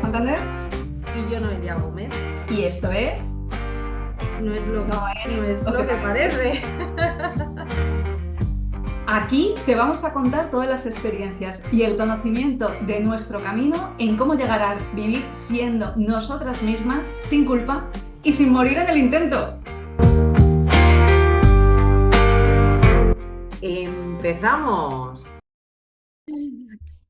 Santander Y yo, Noelia Gómez. y esto es... No es lo, No no es lo lo que que parece. parece. Aquí te vamos a contar todas las experiencias y el conocimiento de nuestro camino en cómo llegar a vivir siendo nosotras mismas, sin culpa y sin morir en el intento. Empezamos.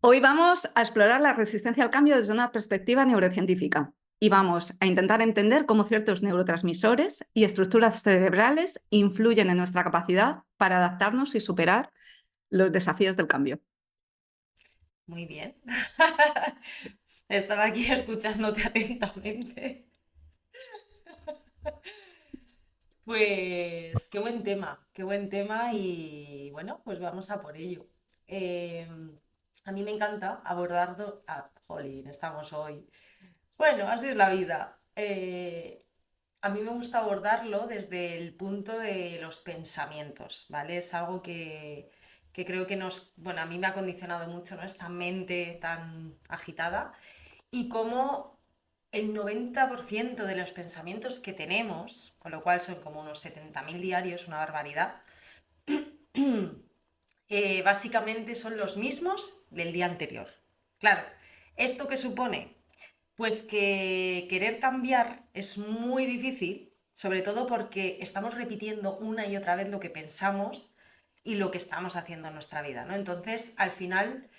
Hoy vamos a explorar la resistencia al cambio desde una perspectiva neurocientífica y vamos a intentar entender cómo ciertos neurotransmisores y estructuras cerebrales influyen en nuestra capacidad para adaptarnos y superar los desafíos del cambio. Muy bien. Estaba aquí escuchándote atentamente. Pues qué buen tema y bueno, pues vamos a por ello. Eh, a mí me encanta abordarlo. Jolín, estamos hoy. Bueno, así es la vida. A mí me gusta abordarlo desde el punto de los pensamientos, ¿vale? Es algo que creo que bueno, a mí me ha condicionado mucho, ¿no? Esta mente tan agitada y cómo el 90% de los pensamientos que tenemos, con lo cual son como unos 70.000 diarios, una barbaridad, básicamente son los mismos del día anterior. Claro, ¿esto qué supone? Pues que querer cambiar es muy difícil, sobre todo porque estamos repitiendo una y otra vez lo que pensamos y lo que estamos haciendo en nuestra vida, ¿no? Entonces, al final,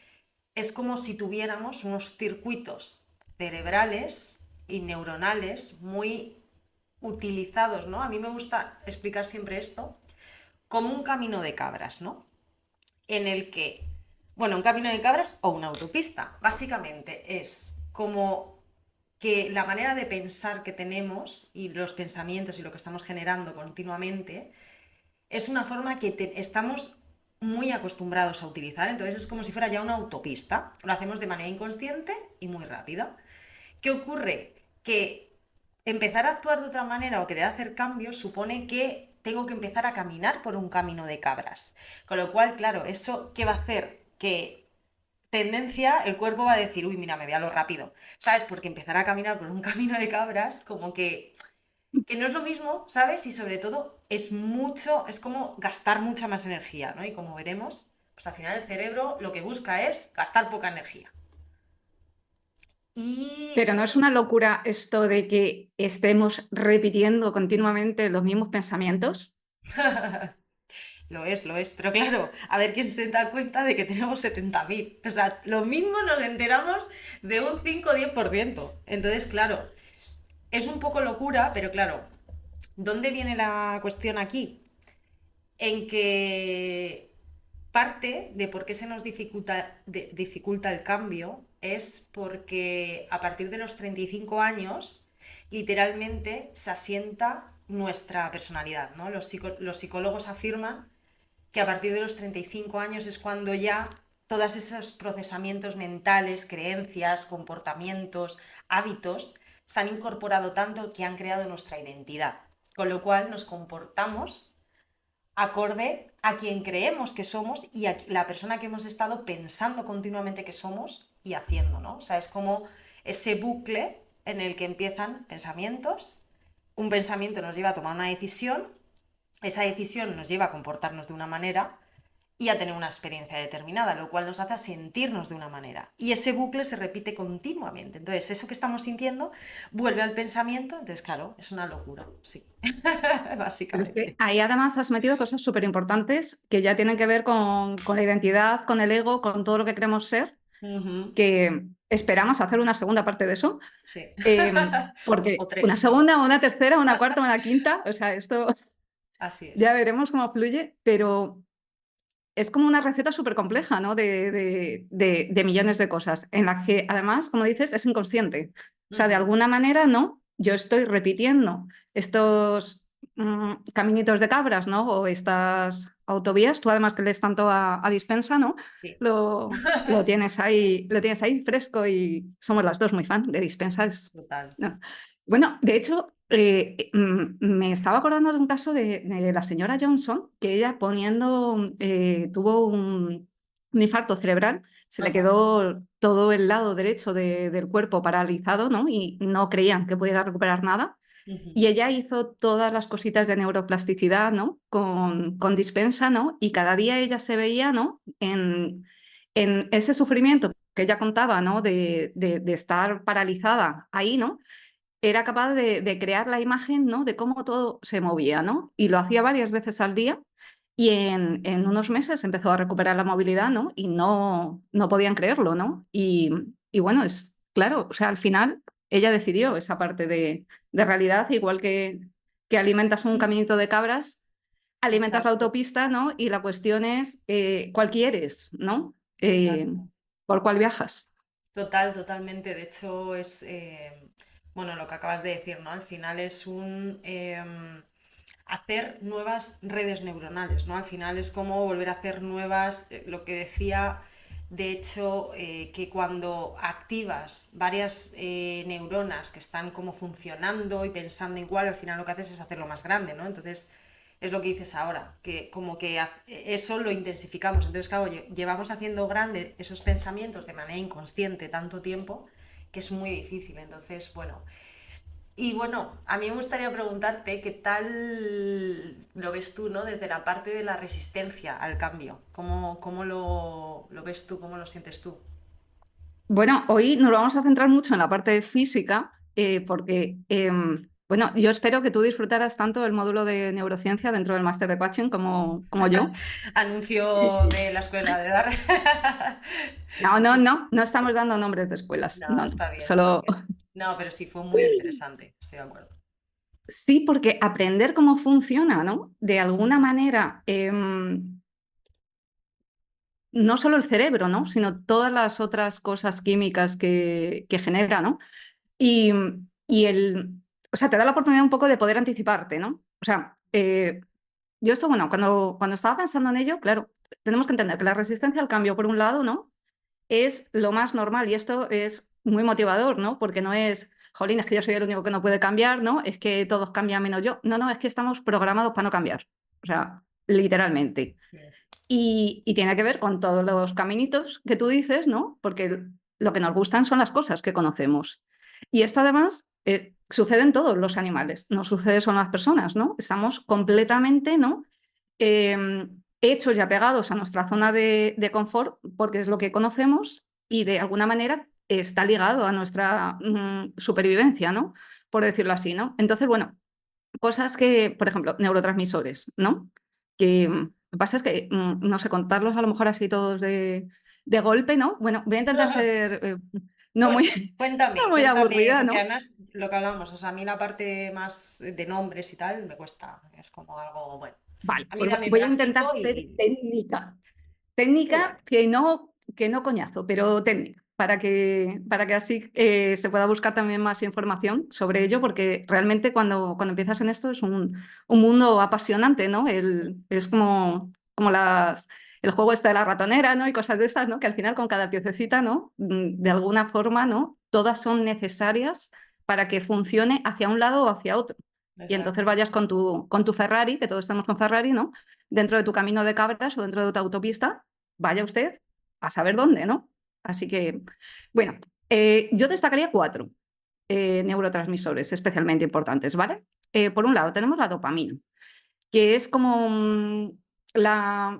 es como si tuviéramos unos circuitos cerebrales y neuronales muy utilizados, ¿no? A mí me gusta explicar siempre esto como un camino de cabras, ¿no? En el que, bueno, un camino de cabras o una autopista, básicamente es como que la manera de pensar que tenemos y los pensamientos y lo que estamos generando continuamente es una forma que estamos muy acostumbrados a utilizar, entonces es como si fuera ya una autopista, lo hacemos de manera inconsciente y muy rápida. ¿Qué ocurre? Que empezar a actuar de otra manera o querer hacer cambios supone que tengo que empezar a caminar por un camino de cabras, con lo cual, claro, ¿eso qué va a hacer? Que tendencia, el cuerpo va a decir, uy, mira, me voy a lo rápido, ¿sabes? Porque empezar a caminar por un camino de cabras, como que no es lo mismo, ¿sabes? Y sobre todo es como gastar mucha más energía, ¿no? Y como veremos, pues al final el cerebro lo que busca es gastar poca energía. Y Pero no es una locura esto de que estemos repitiendo continuamente los mismos pensamientos. lo es, pero claro, a ver quién se da cuenta de que tenemos 70.000. O sea, lo mismo nos enteramos de un 5 o 10%. Entonces, claro, es un poco locura, pero claro, ¿dónde viene la cuestión aquí? En que parte de por qué se nos dificulta el cambio es porque a partir de los 35 años literalmente se asienta nuestra personalidad, ¿no? Los psicólogos afirman que a partir de los 35 años es cuando ya todos esos procesamientos mentales, creencias, comportamientos, hábitos se han incorporado tanto que han creado nuestra identidad, con lo cual nos comportamos acorde a quien creemos que somos y a la persona que hemos estado pensando continuamente que somos y haciendo, ¿no? O sea, es como ese bucle en el que empiezan pensamientos, un pensamiento nos lleva a tomar una decisión, esa decisión nos lleva a comportarnos de una manera y a tener una experiencia determinada, lo cual nos hace sentirnos de una manera. Y ese bucle se repite continuamente. Entonces, eso que estamos sintiendo vuelve al pensamiento, entonces, claro, es una locura, sí, Pero es que básicamente. ahí además has metido cosas súper importantes que ya tienen que ver con la identidad, con el ego, con todo lo que queremos ser, Ujú, que esperamos hacer una segunda parte de eso, sí. O porque una tres. segunda, una tercera, una cuarta, una quinta, o sea, esto Así ya es. veremos cómo fluye, pero es como una receta súper compleja, ¿no? De millones de cosas, en la que además, como dices, es inconsciente. O sea, de Ujú, alguna manera, ¿no? Yo estoy repitiendo estos caminitos de cabras, ¿no? O estas autovías, tú además que lees tanto a Dispensa, ¿no? sí. Lo tienes ahí fresco y somos las dos muy fan de Dispensa. Total. ¿No? Bueno, de hecho, me estaba acordando de un caso de la señora Johnson, que ella tuvo un infarto cerebral, se le Ajá. quedó todo el lado derecho del cuerpo paralizado, ¿no? Y no creían que pudiera recuperar nada. Ujú. Y ella hizo todas las cositas de neuroplasticidad, ¿no? Con dispensa, ¿no? Y cada día ella se veía, ¿no? En ese sufrimiento que ella contaba, ¿no? De estar paralizada ahí, ¿no? Era capaz de crear la imagen, ¿no? De cómo todo se movía, ¿no? Y lo hacía varias veces al día y en unos meses empezó a recuperar la movilidad, ¿no? Y no podían creerlo, ¿no? Y bueno, es claro, o sea, al final ella decidió esa parte de realidad, igual que alimentas un caminito de cabras, alimentas la Exacto, autopista, ¿no? Y la cuestión es cuál quieres, ¿no? exacto. ¿Por cuál viajas? Totalmente. De hecho, bueno, lo que acabas de decir, ¿no? Al final es hacer nuevas redes neuronales, ¿no? Al final es como volver a hacer nuevas, lo que decía, de hecho, que cuando activas varias neuronas que están como funcionando y pensando igual, al final lo que haces es hacerlo más grande, ¿no? Entonces, es lo que dices ahora, que como que eso lo intensificamos. Entonces, claro, llevamos haciendo grande esos pensamientos de manera inconsciente tanto tiempo que es muy difícil. Entonces, bueno. Y bueno, a mí me gustaría preguntarte qué tal lo ves tú, ¿no? Desde la parte de la resistencia al cambio. ¿Cómo lo ves tú? ¿Cómo lo sientes tú? Bueno, hoy nos vamos a centrar mucho en la parte física, porque, bueno, yo espero que tú disfrutaras tanto el módulo de neurociencia dentro del máster de coaching como yo. Anuncio de la escuela de dar. Sí. No estamos dando nombres de escuelas, No, no, no, está bien, está solo bien. No, pero sí, fue muy interesante, estoy de acuerdo. sí, porque aprender cómo funciona, ¿no? De alguna manera, no solo el cerebro, ¿no? Sino todas las otras cosas químicas que genera, ¿no? Y, y o sea, te da la oportunidad un poco de poder anticiparte, ¿no? O sea, yo esto, bueno, cuando estaba pensando en ello, claro, tenemos que entender que la resistencia al cambio, por un lado, ¿no? Es lo más normal y esto es muy motivador, ¿no? Porque no es, jolín, es que yo soy el único que no puede cambiar, ¿no? Es que todos cambian menos yo. No, es que estamos programados para no cambiar. O sea, literalmente. Así es. Y tiene que ver con todos los caminitos que tú dices, ¿no? Porque lo que nos gustan son las cosas que conocemos. Y esto además sucede en todos los animales, no sucede solo en las personas, ¿no? Estamos completamente, ¿no? Hechos y apegados a nuestra zona de confort porque es lo que conocemos y de alguna manera está ligado a nuestra supervivencia, ¿no? Por decirlo así, ¿no? Entonces, bueno, cosas que, por ejemplo, neurotransmisores, ¿no? Que lo que pasa es que, no sé, contarlos a lo mejor así todos de golpe, ¿no? Bueno, voy a intentar ser no Bueno, muy, no muy cuéntame, aburrida, porque ¿no? además lo que hablamos, o sea, a mí la parte más de nombres y tal me cuesta, es como algo, bueno, Vale, a mí pues dame voy a intentar práctico ser y técnica. igual. Técnica que no coñazo, pero técnica, para que así se pueda buscar también más información sobre ello, porque realmente cuando empiezas en esto es un mundo apasionante, ¿no? Es como el juego este de la ratonera, ¿no? Y cosas de estas, ¿no? Que al final con cada piececita, ¿no? De alguna forma, ¿no? Todas son necesarias para que funcione hacia un lado o hacia otro. Y entonces Exacto. vayas con tu Ferrari, que todos estamos con Ferrari, ¿no? Dentro de tu camino de cabras o dentro de tu autopista, vaya usted a saber dónde, ¿no? Así que, bueno, yo destacaría 4 neurotransmisores especialmente importantes, ¿vale? Por un lado, tenemos la dopamina, que es como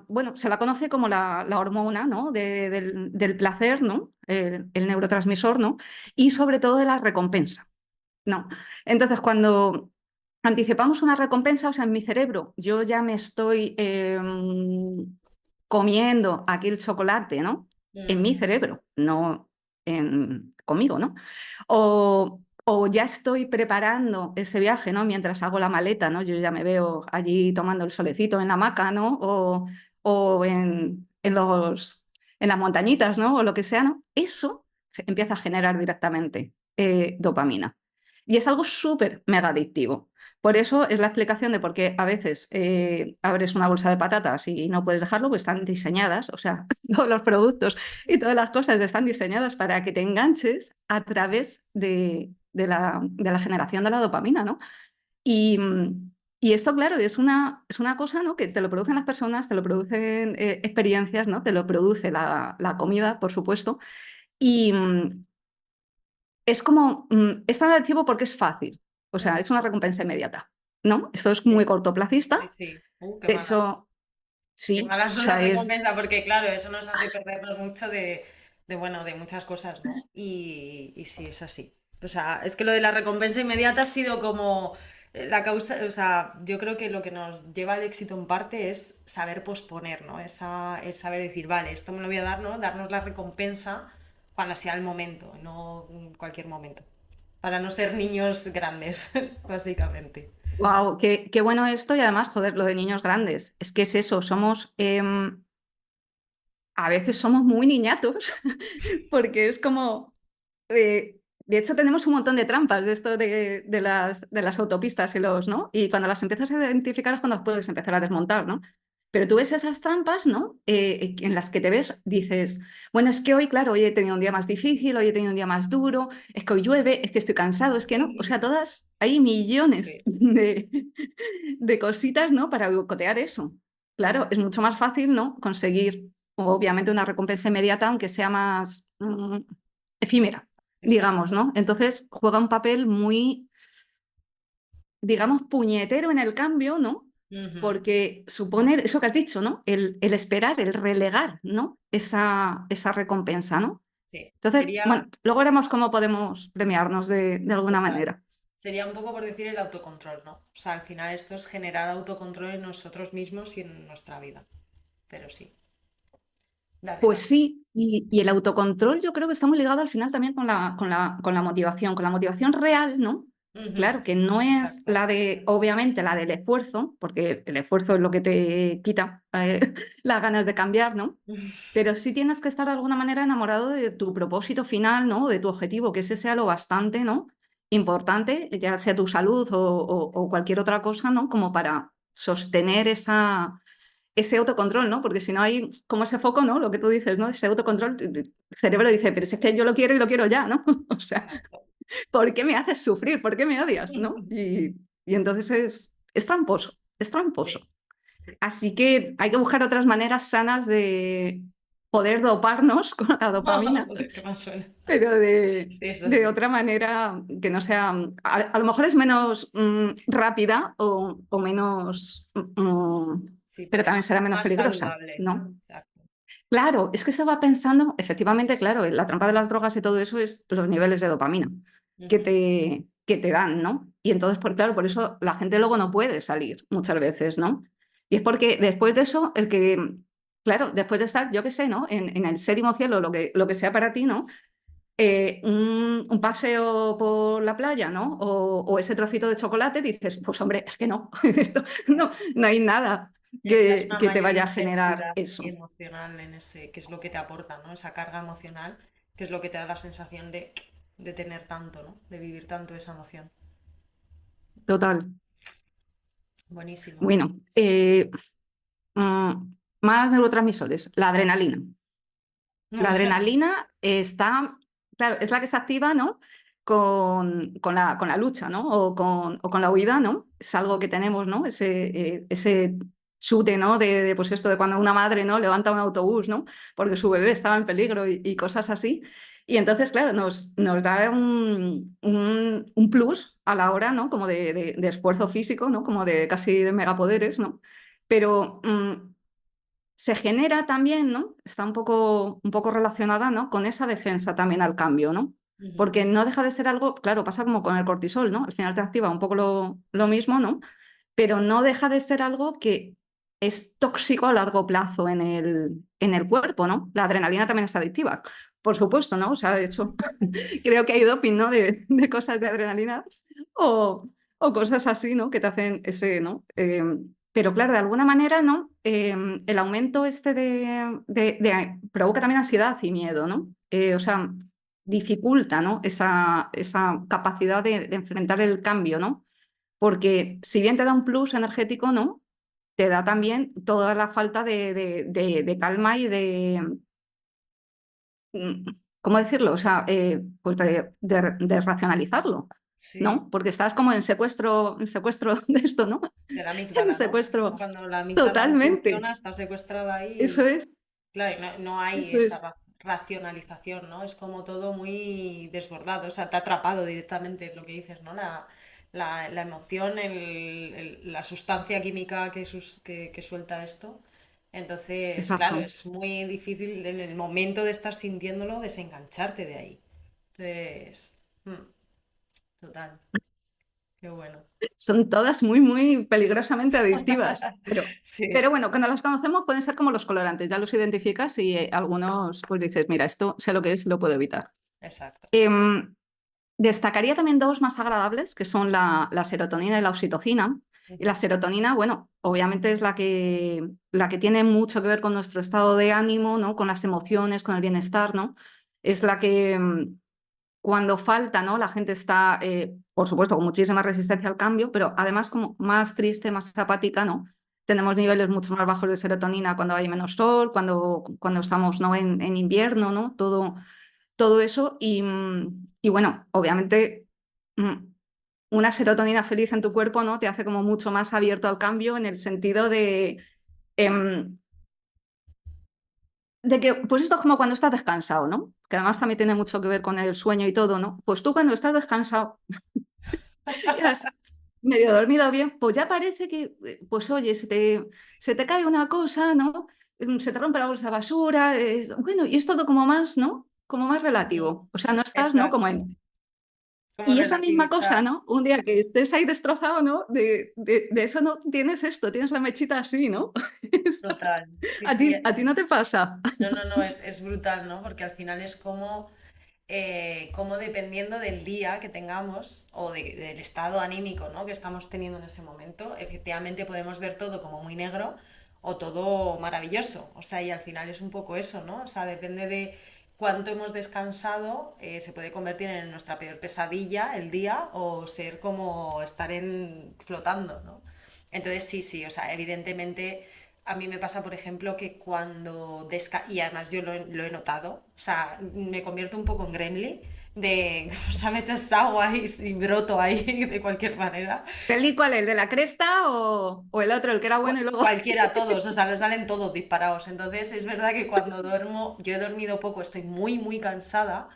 bueno, se la conoce como la hormona, ¿no? Del placer, ¿no? El neurotransmisor, ¿no? Y sobre todo de la recompensa, ¿no? Entonces, cuando anticipamos una recompensa, o sea, en mi cerebro, yo ya me estoy comiendo aquí el chocolate, ¿no? En Mm, mi cerebro, no conmigo, ¿no? O ya estoy preparando ese viaje, ¿no? Mientras hago la maleta, ¿no? Yo ya me veo allí tomando el solecito en la hamaca, ¿no? O en las montañitas, ¿no? O lo que sea, ¿no? Eso empieza a generar directamente dopamina. Y es algo súper mega adictivo. Por eso es la explicación de por qué a veces abres una bolsa de patatas y no puedes dejarlo, pues están diseñadas, o sea, todos los productos y todas las cosas están diseñadas para que te enganches a través de la generación de la dopamina, ¿no? Y, Y esto, claro, es una cosa, ¿no? Que te lo producen las personas, te lo producen experiencias, ¿no? Te lo produce la comida, por supuesto. Y es como, es tan adictivo porque es fácil. O sea, es una recompensa inmediata, ¿no? Esto es muy Sí, sí, cortoplacista. sí. Qué De mala. hecho, Qué sí, malas o son las sea, es... recompensas, porque claro, eso nos hace perdernos mucho bueno, de muchas cosas, ¿no? Y sí, es así. O sea, es que lo de la recompensa inmediata ha sido como la causa, o sea, yo creo que lo que nos lleva al éxito en parte es saber posponer, ¿no? El saber decir, vale, esto me lo voy a dar, ¿no? Darnos la recompensa cuando sea el momento, no en cualquier momento. Para no ser niños grandes, básicamente. Wow, qué bueno esto y además, joder, lo de niños grandes. Es que es eso, somos, a veces somos muy niñatos, porque es como, de hecho tenemos un montón de trampas de esto de las autopistas y los, ¿no? Y cuando las empiezas a identificar es cuando las puedes empezar a desmontar, ¿no? Pero tú ves esas trampas, ¿no? En las que te ves, dices, bueno, es que hoy, claro, hoy he tenido un día más difícil, hoy he tenido un día más duro, es que hoy llueve, es que estoy cansado, es que no. O sea, todas, hay millones Sí. de cositas, ¿no? Para boicotear eso. Claro, es mucho más fácil, ¿no? Conseguir, obviamente, una recompensa inmediata, aunque sea más efímera, Exacto. digamos, ¿no? Entonces juega un papel muy, digamos, puñetero en el cambio, ¿no? Ujú. Porque supone eso que has dicho, ¿no? El esperar, el relegar, ¿no? Esa recompensa, ¿no? Sí. Entonces, Sería, bueno, luego veremos cómo podemos premiarnos de alguna total. manera. Sería un poco por decir el autocontrol, ¿no? O sea, al final esto es generar autocontrol en nosotros mismos y en nuestra vida. Pero sí. Dale, Pues dale. sí, y el autocontrol yo creo que está muy ligado al final también con la motivación real, ¿no? Ujú. Claro, que no es Exacto. la de, obviamente, la del esfuerzo, porque el esfuerzo es lo que te quita las ganas de cambiar, ¿no? Pero sí tienes que estar de alguna manera enamorado de tu propósito final, ¿no? De tu objetivo, que ese sea lo bastante, ¿no? Importante, ya sea tu salud o cualquier otra cosa, ¿no? Como para sostener ese autocontrol, ¿no? Porque si no hay como ese foco, ¿no? Lo que tú dices, ¿no? Ese autocontrol, el cerebro dice, pero si es que yo lo quiero y lo quiero ya, ¿no? O sea, Exacto. ¿por qué me haces sufrir? ¿Por qué me odias? ¿No? Y entonces es tramposo, es tramposo. Sí, sí. Así que hay que buscar otras maneras sanas de poder doparnos con la dopamina, Joder, qué más suena. pero Sí, eso de sí. otra manera que no sea, a lo mejor es menos rápida o menos, Sí, pero pero también será menos más peligrosa, saludable. ¿no? Exacto. Claro, es que estaba pensando, efectivamente, claro, la trampa de las drogas y todo eso es los niveles de dopamina Ujú. que te dan, ¿no? Y entonces, claro, por eso la gente luego no puede salir muchas veces, ¿no? Y es porque después de eso, claro, después de estar, yo qué sé, ¿no? En el séptimo cielo, lo que sea para ti, ¿no? Un paseo por la playa, ¿no? O ese trocito de chocolate, dices, pues hombre, es que no, esto, no hay nada Necesitas una que te mayor vaya a generar intensidad eso. emocional en ese, que es lo que te aporta, ¿no? Esa carga emocional, que es lo que te da la sensación de tener tanto, ¿no? De vivir tanto esa emoción. Total. Buenísimo. Bueno, más neurotransmisores, la adrenalina. La adrenalina está, claro, es la que se activa, ¿no? Con la lucha, ¿no? O con la huida, ¿no? Es algo que tenemos, ¿no? Ese chute, ¿no? Pues esto de cuando una madre, ¿no? Levanta un autobús, ¿no? Porque su bebé estaba en peligro y cosas así. Y entonces, claro, nos da un plus a la hora, ¿no? Como de esfuerzo físico, ¿no? Como de casi de megapoderes, ¿no? Pero se genera también, ¿no? Está un poco relacionada, ¿no? Con esa defensa también al cambio, ¿no? Ujú. Porque no deja de ser algo, claro, pasa como con el cortisol, ¿no? Al final te activa un poco lo mismo, ¿no? Pero no deja de ser algo que es tóxico a largo plazo en el cuerpo, ¿no? La adrenalina también es adictiva, por supuesto, ¿no? O sea, de hecho, creo que hay doping, ¿no? De cosas de adrenalina o cosas así, ¿no? Que te hacen ese, ¿no? Pero claro, de alguna manera, ¿no? El aumento este provoca también ansiedad y miedo, ¿no? O sea, dificulta, ¿no? Esa capacidad de enfrentar el cambio, ¿no? Porque si bien te da un plus energético, ¿no? Te da también toda la falta de calma y ¿cómo decirlo? O sea, pues de racionalizarlo. Sí, ¿no? Porque estás como en secuestro de esto, ¿no? de la En amígdala, ¿no? secuestro, Cuando la amígdala no totalmente. funciona, está secuestrada Eso ahí. es, Claro, y no hay eso esa es. racionalización, ¿no? Es como todo muy desbordado, o sea, te ha atrapado directamente lo que dices, ¿no? La emoción, la sustancia química que suelta esto. Entonces, claro, Exacto. es muy difícil en el momento de estar sintiéndolo desengancharte de ahí. Entonces, total, qué bueno. Son todas muy, muy peligrosamente adictivas. Pero Sí, bueno, cuando las conocemos pueden ser como los colorantes, ya los identificas y algunos pues dices, mira, esto sé lo que es y lo puedo evitar. exacto. Em, Destacaría también dos más agradables, que son la serotonina y la oxitocina. Y la Ujú. serotonina, bueno, obviamente es la que tiene mucho que ver con nuestro estado de ánimo, ¿no? Con las emociones, con el bienestar, ¿no? Es la que cuando falta, ¿no? La gente está, por supuesto, con muchísima resistencia al cambio, pero además como más triste, más apática, ¿no? Tenemos niveles mucho más bajos de serotonina cuando hay menos sol, cuando estamos, ¿no? en invierno, ¿no? Todo eso y bueno, obviamente mm, una serotonina feliz en tu cuerpo, ¿no? Te hace como mucho más abierto al cambio en el sentido em, de que, pues esto es como cuando estás descansado, ¿no? Que además también tiene mucho que ver con el sueño y todo, ¿no? Pues tú cuando estás descansado y has medio dormido bien, pues ya parece que, pues oye, se te cae una cosa, ¿no? Se te rompe la bolsa de basura, bueno, y es todo como más, ¿no? Como más Ujú. relativo. O sea, no estás, ¿no? Como Exacto. en... Como Y esa misma cosa, relativizar. ¿no? Un día que estés ahí destrozado, ¿no? De eso no tienes esto, tienes la mechita así, ¿no? Total. Sí, A sí. ti no te pasa. No, no, no, es brutal, ¿no? Porque al final es como dependiendo del día que tengamos o del estado anímico, ¿no? que estamos teniendo en ese momento, efectivamente podemos ver todo como muy negro o todo maravilloso. O sea, y al final es un poco eso, ¿no? O sea, depende de cuánto hemos descansado, se puede convertir en nuestra peor pesadilla el día o ser como estar flotando, ¿no? Entonces sí, sí, o sea, evidentemente a mí me pasa, por ejemplo, que y además yo lo he notado, o sea, me convierto un poco en gremlin, o sea, me echas agua y broto ahí de cualquier manera. ¿El cuál? ¿El de la cresta o el otro, el que era bueno y luego... Cualquiera, todos, o sea, le salen todos disparados. Entonces es verdad que cuando duermo, yo he dormido poco, estoy muy, muy cansada,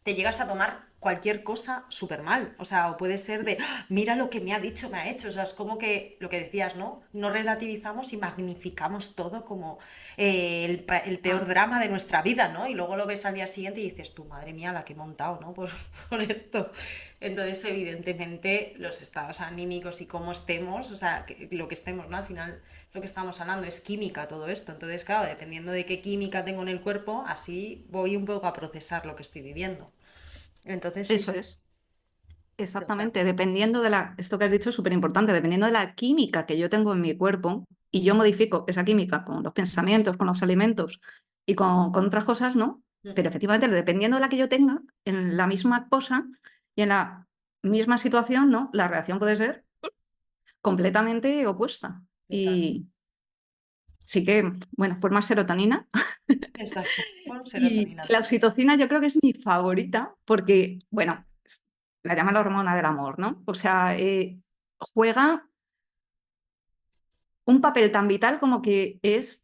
te llegas a tomar cualquier cosa súper mal. O sea, o puede ser de, "Ah, mira lo que me ha dicho, me ha hecho". O sea, es como que lo que decías, ¿no? No relativizamos y magnificamos todo como el peor Ah, drama de nuestra vida, ¿no? Y luego lo ves al día siguiente y dices, tú, madre mía, la que he montado, ¿no? Por esto. Entonces, evidentemente, los estados anímicos y cómo estemos, o sea, lo que estemos, ¿no? Al final, lo que estamos hablando es química, todo esto. Entonces, claro, dependiendo de qué química tengo en el cuerpo, así voy un poco a procesar lo que estoy viviendo. Entonces, sí, eso sí, es, total. exactamente. Dependiendo de esto que has dicho es súper importante, dependiendo de la química que yo tengo en mi cuerpo y yo modifico esa química con los pensamientos, con los alimentos y con otras cosas, ¿no? Pero Ujú. efectivamente, dependiendo de la que yo tenga, en la misma cosa y en la misma situación, ¿no? La reacción puede ser completamente opuesta. Total. Y sí que, bueno, pues más serotonina. Exacto. Con Y serotonina la tope. oxitocina yo creo que es mi favorita porque, bueno, la llaman la hormona del amor, ¿no? O sea, juega un papel tan vital como que es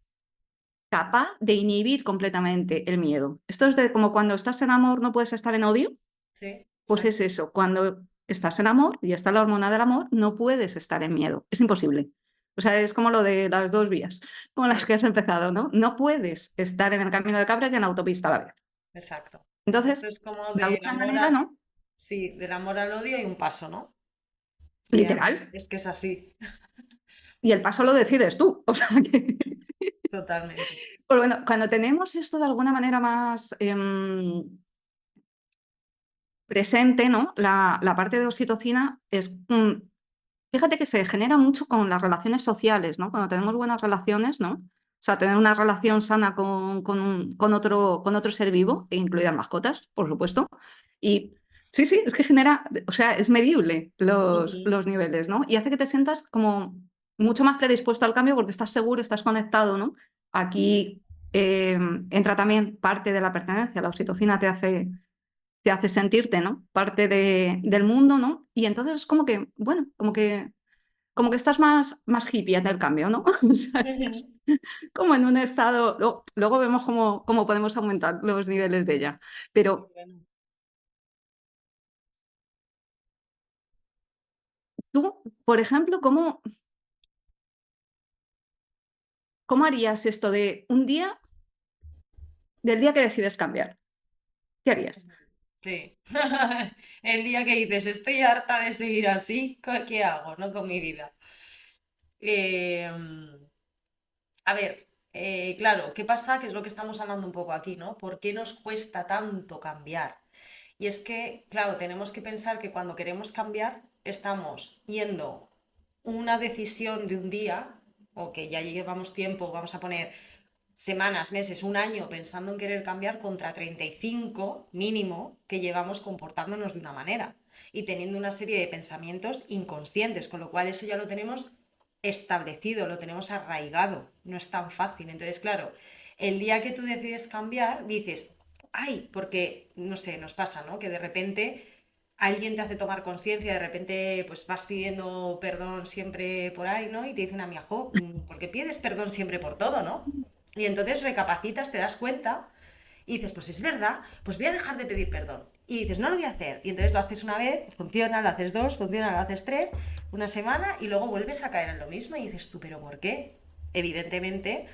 capaz de inhibir completamente el miedo. Esto es de como cuando estás en amor no puedes estar en odio, Sí, pues es exacto. eso, cuando estás en amor y está la hormona del amor, no puedes estar en miedo, es imposible. O sea, es como lo de las dos vías con las Sí, que has empezado, ¿no? No puedes estar en el camino de cabras y en la autopista a la vez. exacto. Esto Entonces, es como de del alguna amor manera, ¿no? sí, del amor al odio y un paso, ¿no? Y además Literal. es que es así, Y el paso lo decides tú. O sea que, totalmente. pues bueno, cuando tenemos esto de alguna manera más presente, ¿no? La parte de oxitocina es, fíjate que se genera mucho con las relaciones sociales, ¿no? Cuando tenemos buenas relaciones, ¿no? O sea, tener una relación sana con otro ser vivo, incluidas mascotas, por supuesto. Y sí, sí, es que genera, o sea, es medible Ujú. los niveles, ¿no? Y hace que te sientas como mucho más predispuesto al cambio porque estás seguro, estás conectado, ¿no? Aquí entra también parte de la pertenencia. La oxitocina te hace te hace sentirte, ¿no? Parte del mundo, ¿no? Y entonces es como que, bueno, como que estás más hippie ante el cambio, ¿no? O sea, estás Ujú. como en un estado, luego vemos cómo podemos aumentar los niveles de ella. Qué Pero bueno. tú, por ejemplo, ¿cómo harías esto de un día, del día que decides cambiar? ¿Qué harías? Sí. El día que dices, estoy harta de seguir así, ¿qué hago, no? Con mi vida. Em, a ver, claro, ¿qué pasa? Que es lo que estamos hablando un poco aquí, ¿no? ¿Por qué nos cuesta tanto cambiar? Y es que, claro, tenemos que pensar que cuando queremos cambiar, estamos yendo una decisión de un día, o que ya llevamos tiempo, vamos a poner semanas, meses, un año pensando en querer cambiar contra 35 mínimo que llevamos comportándonos de una manera y teniendo una serie de pensamientos inconscientes, con lo cual eso ya lo tenemos establecido, lo tenemos arraigado, no es tan fácil. Entonces, claro, el día que tú decides cambiar, dices, ay, porque, no sé, nos pasa, ¿no? Que de repente alguien te hace tomar conciencia, de repente pues vas pidiendo perdón siempre por ahí, ¿no? Y te dice una amiga, jo, ¿por qué pides perdón siempre por todo, no? Y entonces recapacitas, te das cuenta y dices, pues es verdad, pues voy a dejar de pedir perdón. Y dices, no lo voy a hacer. Y entonces lo haces una vez, funciona, lo haces dos, funciona, lo haces tres, una semana y luego vuelves a caer en lo mismo y dices tú, pero ¿por qué? Evidentemente,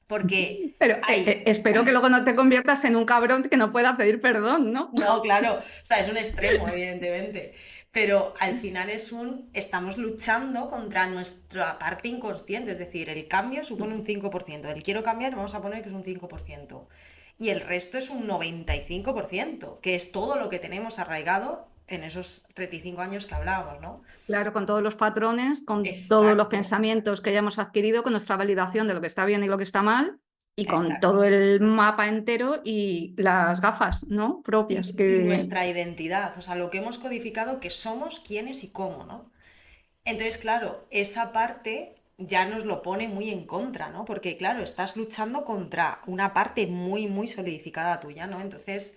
porque Pero hay... espero que luego no te conviertas en un cabrón que no pueda pedir perdón, ¿no? No, claro, o sea, es un extremo, evidentemente, pero al final estamos luchando contra nuestra parte inconsciente, es decir, el cambio supone un 5%, el quiero cambiar, vamos a poner que es un 5%, y el resto es un 95%, que es todo lo que tenemos arraigado en esos 35 años que hablábamos, ¿no? Claro, con todos los patrones, con todos los Exacto, pensamientos que ya hemos adquirido, con nuestra validación de lo que está bien y lo que está mal, y con todo exacto. el mapa entero y las gafas, ¿no? Propias Y que... nuestra identidad, o sea, lo que hemos codificado que somos, quiénes y cómo, ¿no? Entonces, claro, esa parte ya nos lo pone muy en contra, ¿no? Porque, claro, estás luchando contra una parte muy, muy solidificada tuya, ¿no? Entonces,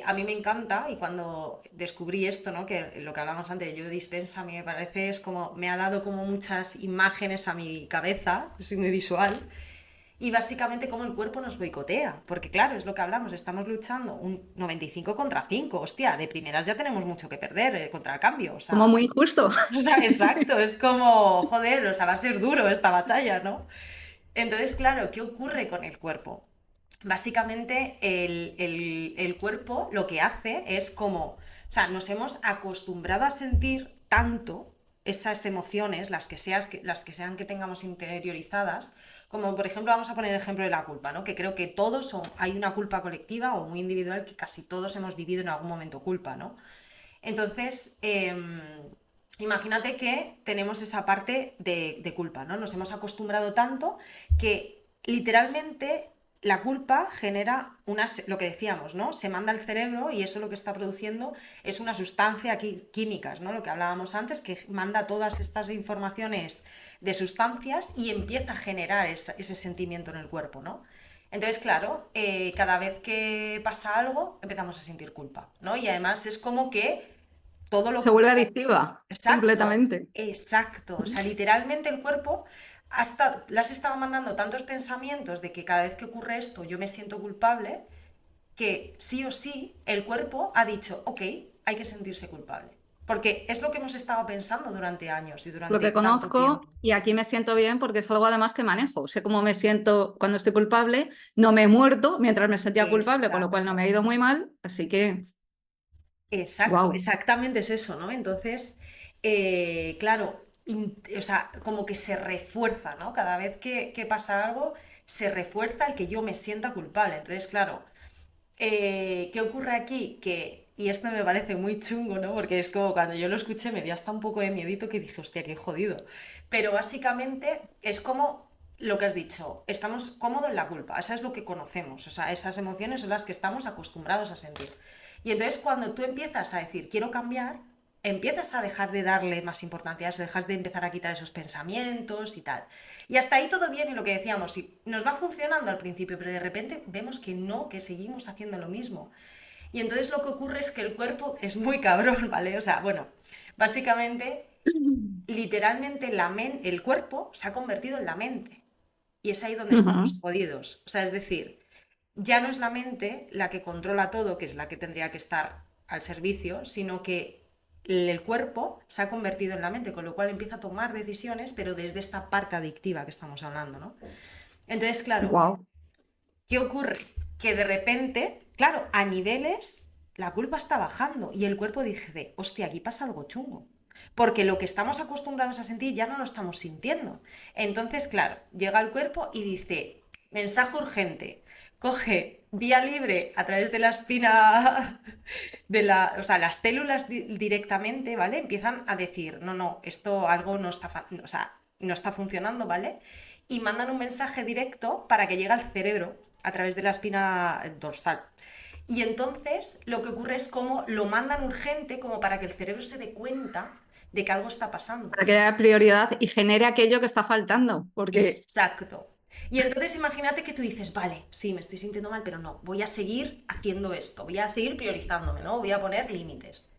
a mí me encanta, y cuando descubrí esto, ¿no? Que lo que hablábamos antes de Joe Dispenza, a mí me parece, es como, me ha dado como muchas imágenes a mi cabeza, soy muy visual, y básicamente cómo el cuerpo nos boicotea, porque claro, es lo que hablamos, estamos luchando un 95 contra 5, hostia, de primeras ya tenemos mucho que perder contra el cambio, o Como sea, muy injusto. o sea, exacto, es como, joder, o sea, va a ser duro esta batalla, ¿no? Entonces, claro, ¿qué ocurre con el cuerpo? Básicamente, el cuerpo lo que hace es como, o sea, nos hemos acostumbrado a sentir tanto esas emociones, las que sean que tengamos interiorizadas, como por ejemplo, vamos a poner el ejemplo de la culpa, ¿no? Que creo que todos hay una culpa colectiva o muy individual que casi todos hemos vivido en algún momento culpa, ¿no? Entonces, imagínate que tenemos esa parte de culpa, ¿no? Nos hemos acostumbrado tanto que literalmente la culpa genera lo que decíamos, ¿no? Se manda al cerebro y eso lo que está produciendo es una sustancia químicas, ¿no? Lo que hablábamos antes, que manda todas estas informaciones de sustancias y empieza a generar ese sentimiento en el cuerpo, ¿no? Entonces, claro, cada vez que pasa algo, empezamos a sentir culpa, ¿no? Y además es como que todo lo Se que... vuelve adictiva, Exacto, completamente. exacto. O sea, literalmente el cuerpo le has estado mandando tantos pensamientos de que cada vez que ocurre esto yo me siento culpable, que sí o sí el cuerpo ha dicho, ok, hay que sentirse culpable. Porque es lo que hemos estado pensando durante años y Lo durante que tanto conozco tiempo. y aquí me siento bien porque es algo además que manejo. Sé cómo me siento cuando estoy culpable. No me he muerto mientras me sentía culpable, con lo cual no Exacto. me ha ido muy mal. Así que, Exacto, wow. exactamente es eso, ¿no? Entonces, claro, o sea, como que se refuerza, ¿no? Cada vez que pasa algo, se refuerza el que yo me sienta culpable. Entonces, claro, ¿qué ocurre aquí? Y esto me parece muy chungo, ¿no? Porque es como cuando yo lo escuché me dio hasta un poco de miedito que dije, hostia, qué jodido. Pero básicamente es como lo que has dicho, estamos cómodos en la culpa, eso es lo que conocemos, o sea, esas emociones son las que estamos acostumbrados a sentir. Y entonces cuando tú empiezas a decir, quiero cambiar, empiezas a dejar de darle más importancia a eso, dejas de empezar a quitar esos pensamientos y tal. Y hasta ahí todo bien y lo que decíamos, sí, nos va funcionando al principio, pero de repente vemos que no, que seguimos haciendo lo mismo. Y entonces lo que ocurre es que el cuerpo es muy cabrón, ¿vale? O sea, bueno, básicamente, literalmente el cuerpo se ha convertido en la mente. Y es ahí donde estamos Ujú. jodidos. O sea, es decir, ya no es la mente la que controla todo, que es la que tendría que estar al servicio, sino que el cuerpo se ha convertido en la mente, con lo cual empieza a tomar decisiones, pero desde esta parte adictiva que estamos hablando, ¿no? Entonces, claro, Wow. ¿qué ocurre? Que de repente, claro, a niveles la culpa está bajando y el cuerpo dice, hostia, aquí pasa algo chungo. Porque lo que estamos acostumbrados a sentir ya no lo estamos sintiendo. Entonces, claro, llega el cuerpo y dice, mensaje urgente, coge vía libre a través de la espina o sea, las células directamente, ¿vale? Empiezan a decir, no, no, esto algo no está, o sea, no está funcionando, ¿vale? Y mandan un mensaje directo para que llegue al cerebro a través de la espina dorsal. Y entonces lo que ocurre es como lo mandan urgente como para que el cerebro se dé cuenta de que algo está pasando. Para que haya prioridad y genere aquello que está faltando, porque Exacto. Y entonces imagínate que tú dices, vale, sí, me estoy sintiendo mal, pero no, voy a seguir haciendo esto, voy a seguir priorizándome, ¿no? Voy a poner límites.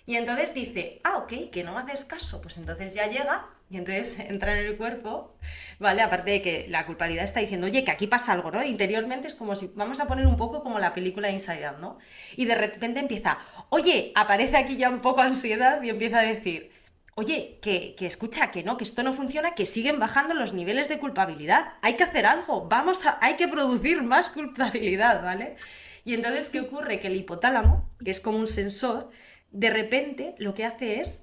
Y entonces dice, ah, ok, que no me haces caso, pues entonces ya llega y entonces entra en el cuerpo, ¿vale? Aparte de que la culpabilidad está diciendo, oye, que aquí pasa algo, ¿no? Interiormente es como si, vamos a poner un poco como la película Inside Out, ¿no? Y de repente empieza, oye, aparece aquí ya un poco ansiedad y empieza a decir, oye, que escucha, que no, que esto no funciona, que siguen bajando los niveles de culpabilidad. Hay que hacer algo, hay que producir más culpabilidad, ¿vale? Y entonces, ¿qué ocurre? Que el hipotálamo, que es como un sensor, de repente lo que hace es,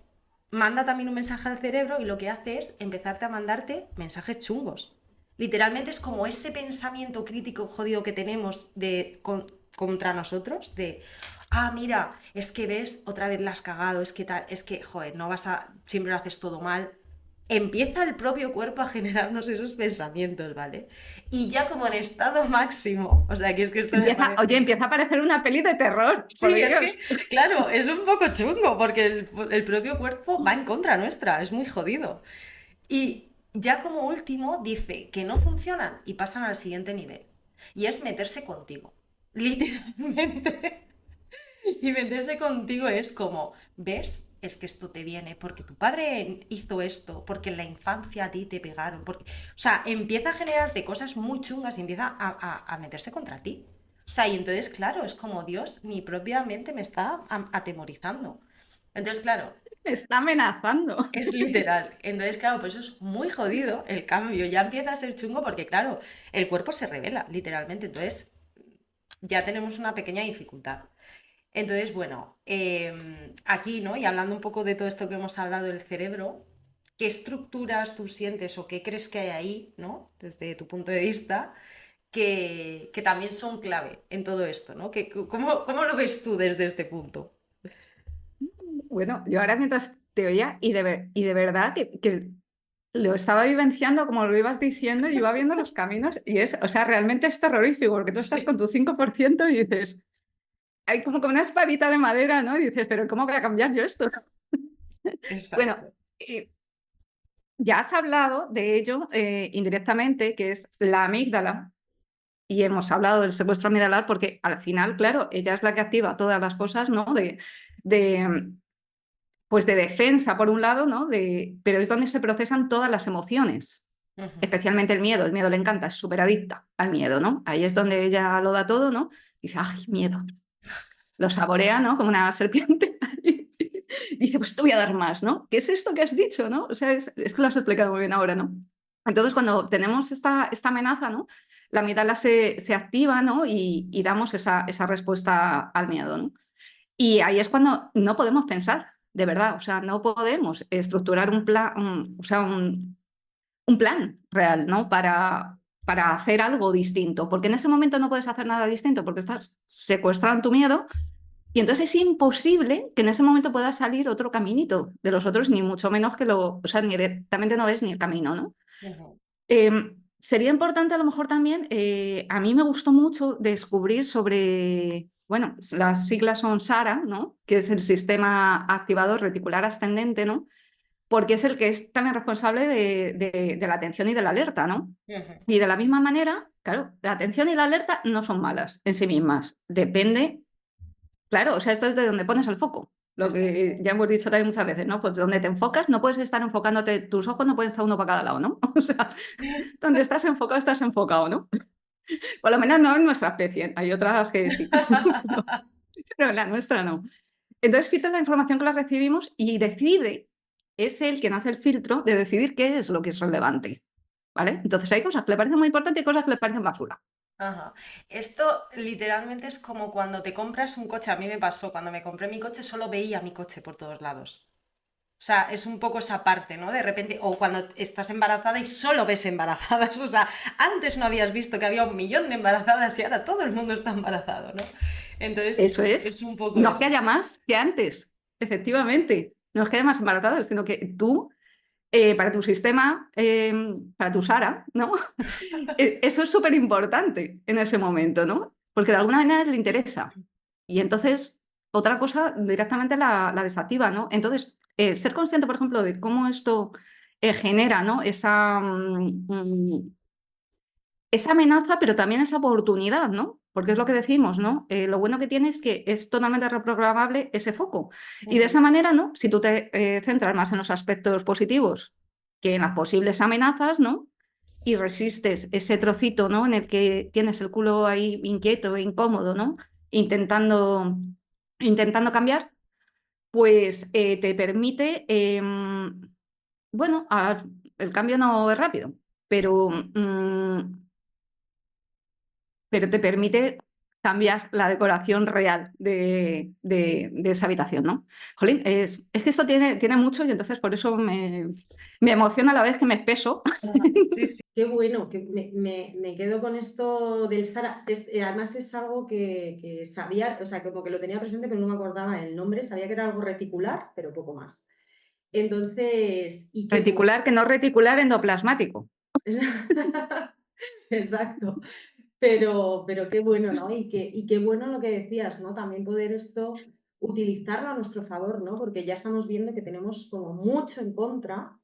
manda también un mensaje al cerebro y lo que hace es empezarte a mandarte mensajes chungos. Literalmente es como ese pensamiento crítico jodido que tenemos contra nosotros, de, ah, mira, es que ves, otra vez la has cagado, es que tal, es que, joder, no vas a, siempre lo haces todo mal. Empieza el propio cuerpo a generarnos esos pensamientos, ¿vale? Y ya como en estado máximo, o sea, que es que esto me empieza, oye, parece... empieza a parecer una peli de terror, por Sí, es que, Dios. claro, es un poco chungo porque el propio cuerpo va en contra nuestra, es muy jodido. Y ya como último dice que no funcionan y pasan al siguiente nivel. Y es meterse contigo. Literalmente. Y meterse contigo es como, ¿ves? Es que esto te viene porque tu padre hizo esto, porque en la infancia a ti te pegaron. Porque... O sea, empieza a generarte cosas muy chungas y empieza a meterse contra ti. O sea, y entonces, claro, es como, Dios, mi propia mente me está atemorizando. Entonces, claro, Me está amenazando. es literal. Entonces, claro, pues eso es muy jodido el cambio. Ya empieza a ser chungo porque, claro, el cuerpo se revela, literalmente. Entonces, ya tenemos una pequeña dificultad. Entonces, bueno, aquí, ¿no? Y hablando un poco de todo esto que hemos hablado del cerebro, ¿qué estructuras tú sientes o qué crees que hay ahí, ¿no? Desde tu punto de vista, que también son clave en todo esto, ¿no? ¿Cómo lo ves tú desde este punto? Bueno, yo ahora mientras te oía y de verdad que lo estaba vivenciando como lo ibas diciendo y iba viendo los caminos y es, o sea, realmente es terrorífico porque tú estás con Sí, tu 5% y dices, hay como una espadita de madera, ¿no? Y dices, pero ¿cómo voy a cambiar yo esto? Bueno, exacto. eh, ya has hablado de ello indirectamente, que es la amígdala, y hemos hablado del secuestro amigdalar porque al final, claro, ella es la que activa todas las cosas, ¿no? De, pues de defensa, por un lado, ¿no? Pero es donde se procesan todas las emociones, Ujú. especialmente el miedo le encanta, es súper adicta al miedo, ¿no? Ahí es donde ella lo da todo, ¿no? Dice, ay, miedo, lo saborea, ¿no? Como una serpiente. Y dice, pues te voy a dar más, ¿no? ¿Qué es esto que has dicho, no? O sea, es que lo has explicado muy bien ahora, ¿no? Entonces, cuando tenemos esta amenaza, ¿no? La amígdala se activa, ¿no? Y damos esa respuesta al miedo, ¿no? Y ahí es cuando no podemos pensar, de verdad, o sea, no podemos estructurar un plan, o sea, un plan real, ¿no? Para hacer algo distinto, porque en ese momento no puedes hacer nada distinto, porque estás secuestrando tu miedo y entonces es imposible que en ese momento pueda salir otro caminito de los otros, ni mucho menos que o sea, ni directamente no ves ni el camino, ¿no? Ujú. Sería importante a lo mejor también, a mí me gustó mucho descubrir sobre, bueno, las siglas son SARA, ¿no? Que es el sistema activador reticular ascendente, ¿no? Porque es el que es también responsable de la atención y de la alerta, ¿no? Ujú. Y de la misma manera, claro, la atención y la alerta no son malas en sí mismas, depende Claro, o sea, esto es de donde pones el foco. Lo que Exacto. ya hemos dicho también muchas veces, ¿no? Pues donde te enfocas, no puedes estar enfocándote, tus ojos no pueden estar uno para cada lado, ¿no? O sea, donde estás enfocado, ¿no? Por lo menos no en nuestra especie, hay otras que sí, pero en la nuestra no. Entonces filtra la información que la recibimos y decide, es él quien hace el filtro de decidir qué es lo que es relevante, ¿vale? Entonces hay cosas que le parecen muy importantes y cosas que le parecen basura. Ajá. Esto literalmente es como cuando te compras un coche. A mí me pasó, cuando me compré mi coche solo veía mi coche por todos lados. O sea, es un poco esa parte, ¿no? De repente, o cuando estás embarazada y solo ves embarazadas. O sea, antes no habías visto que había 1 millón de embarazadas y ahora todo el mundo está embarazado, ¿no? Entonces, Eso es es. un poco No es que eso. haya más que antes, efectivamente. No es que haya más embarazadas, sino que tú, para tu sistema, para tu Sara, ¿no? Eso es súper importante en ese momento, ¿no? Porque de Sí. alguna manera le interesa. Y entonces, otra cosa directamente la desactiva, ¿no? Entonces, ser consciente, por ejemplo, de cómo esto genera, ¿no? Esa amenaza, pero también esa oportunidad, ¿no? Porque es lo que decimos, ¿no? Lo bueno que tiene es que es totalmente reprogramable ese foco. Y de Ujú. esa manera, ¿no? Si tú te centras más en los aspectos positivos que en las posibles amenazas, ¿no? Y resistes ese trocito, ¿no? En el que tienes el culo ahí inquieto e incómodo, ¿no? Intentando, intentando cambiar, pues te permite, bueno, el cambio no es rápido, pero te permite cambiar la decoración real de esa habitación, ¿no? Jolín, es que esto tiene mucho y entonces por eso me emociona a la vez que me espeso. Ajá. Sí, sí. Qué bueno, que me quedo con esto del Sara. Además es algo que sabía, o sea, como que lo tenía presente, pero no me acordaba el nombre. Sabía que era algo reticular, pero poco más. Entonces, y qué bueno. Reticular, que no reticular endoplasmático. Exacto. Pero qué bueno, ¿no? Y qué bueno lo que decías, ¿no? También poder esto utilizarlo a nuestro favor, ¿no? Porque ya estamos viendo que tenemos como mucho en contra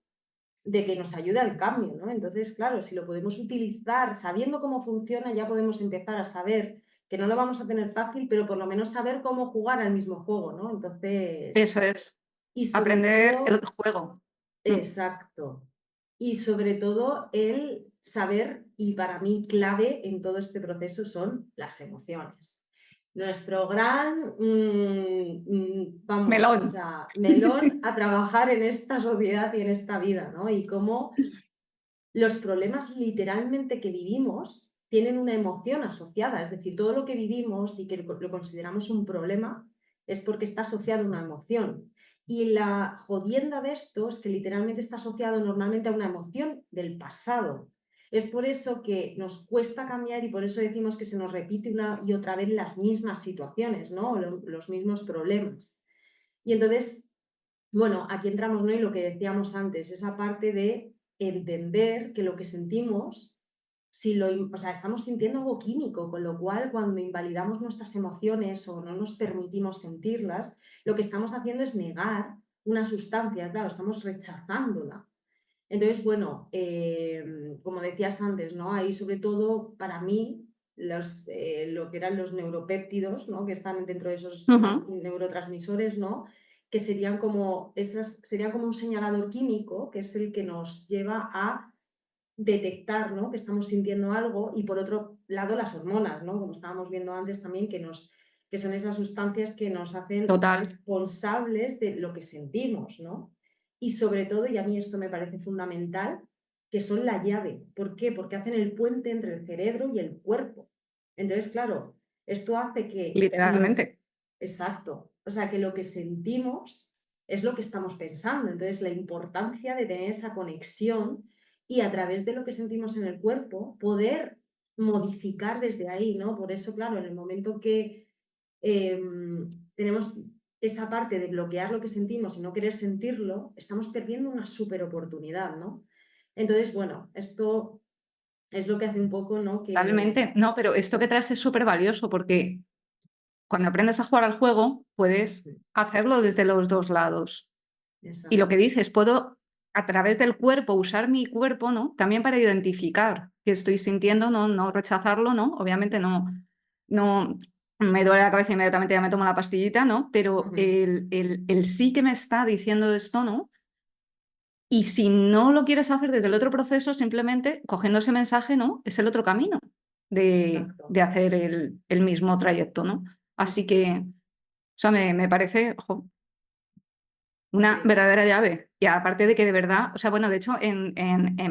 de que nos ayude al cambio, ¿no? Entonces, claro, si lo podemos utilizar sabiendo cómo funciona, ya podemos empezar a saber que no lo vamos a tener fácil, pero por lo menos saber cómo jugar al mismo juego, ¿no? Entonces, Eso es, y sobre aprender todo, el juego. Mm. exacto. Y sobre todo el saber, y para mí clave en todo este proceso son las emociones. Nuestro gran, vamos, o Melón. sea, melón a trabajar en esta sociedad y en esta vida, ¿no? Y cómo los problemas literalmente que vivimos tienen una emoción asociada, es decir, todo lo que vivimos y que lo consideramos un problema es porque está asociado a una emoción. Y la jodienda de esto es que literalmente está asociado normalmente a una emoción del pasado. Es por eso que nos cuesta cambiar y por eso decimos que se nos repite una y otra vez las mismas situaciones, ¿no? Los mismos problemas. Y entonces, bueno, aquí entramos, ¿no? Y lo que decíamos antes, esa parte de entender que lo que sentimos, si lo, o sea, estamos sintiendo algo químico, con lo cual cuando invalidamos nuestras emociones o no nos permitimos sentirlas, lo que estamos haciendo es negar una sustancia, claro, estamos rechazándola. Entonces, bueno, como decías antes, ¿no? Ahí sobre todo para mí lo que eran los neuropéptidos, ¿no? Que están dentro de esos Ujú. neurotransmisores, ¿no? Que serían como un señalador químico, que es el que nos lleva a detectar, ¿no? Que estamos sintiendo algo, y por otro lado las hormonas, ¿no? Como estábamos viendo antes también, que son esas sustancias que nos hacen Total. responsables de lo que sentimos, ¿no? Y sobre todo, y a mí esto me parece fundamental, que son la llave. ¿Por qué? Porque hacen el puente entre el cerebro y el cuerpo. Entonces, claro, esto hace que Literalmente. exacto, o sea, que lo que sentimos es lo que estamos pensando. Entonces, la importancia de tener esa conexión y a través de lo que sentimos en el cuerpo, poder modificar desde ahí, ¿no? Por eso, claro, en el momento que tenemos esa parte de bloquear lo que sentimos y no querer sentirlo, estamos perdiendo una súper oportunidad, ¿no? Entonces, bueno, esto es lo que hace un poco, ¿no? Que... Totalmente. No, pero esto que traes es súper valioso porque cuando aprendes a jugar al juego, puedes hacerlo desde los dos lados. Y lo Exacto. que dices, puedo a través del cuerpo usar mi cuerpo, ¿no? También para identificar qué estoy sintiendo, no rechazarlo, ¿no? Obviamente no, me duele la cabeza inmediatamente, ya me tomo la pastillita, ¿no? Pero Ujú. el sí que me está diciendo esto, ¿no? Y si no lo quieres hacer desde el otro proceso, simplemente cogiendo ese mensaje, ¿no? Es el otro camino Exacto. de hacer el mismo trayecto, ¿no? Así que, o sea, me parece ojo, una Sí. verdadera llave. Y aparte de que de verdad, o sea, bueno, de hecho, en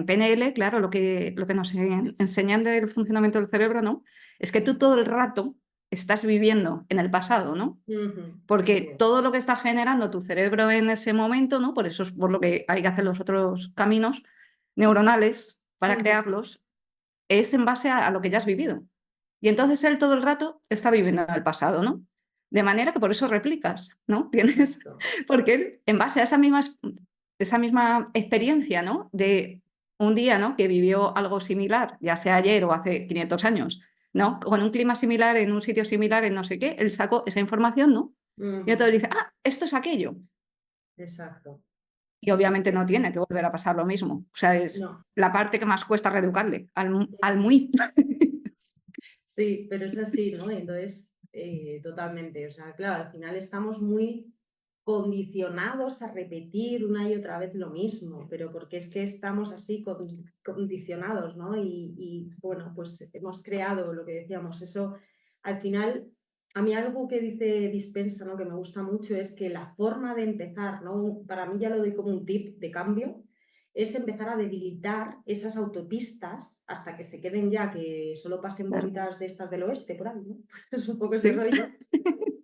PNL, claro, lo que nos enseñan del funcionamiento del cerebro, ¿no? Es que tú todo el rato estás viviendo en el pasado, ¿no? Ujú. Así Porque es. todo lo que está generando tu cerebro en ese momento, ¿no? Por eso es por lo que hay que hacer los otros caminos neuronales para Ujú. crearlos, es en base a lo que ya has vivido. Y entonces él todo el rato está viviendo en el pasado, ¿no? De manera que por eso replicas, ¿no? Tienes, Exacto. porque él, en base a esa misma experiencia, ¿no? De un día, ¿no? Que vivió algo similar, ya sea ayer o hace 500 años, ¿no? Con un clima similar, en un sitio similar, en no sé qué, él sacó esa información, ¿no? Y Ujú. entonces dice, ah, esto es aquello. Exacto. Y obviamente Sí. no tiene que volver a pasar lo mismo. O sea, es No. la parte que más cuesta reeducarle, al muy. Sí, pero es así, ¿no? Entonces, totalmente. O sea, claro, al final estamos muy condicionados a repetir una y otra vez lo mismo, pero porque es que estamos así condicionados, ¿no? Bueno, pues hemos creado lo que decíamos, eso al final, a mí algo que dice Dispensa, ¿no? Que me gusta mucho es que la forma de empezar, ¿no? Para mí ya lo doy como un tip de cambio, es empezar a debilitar esas autopistas hasta que se queden ya, que solo pasen Claro. bolitas de estas del oeste por ahí, ¿no? Es un poco ese Sí. rollo.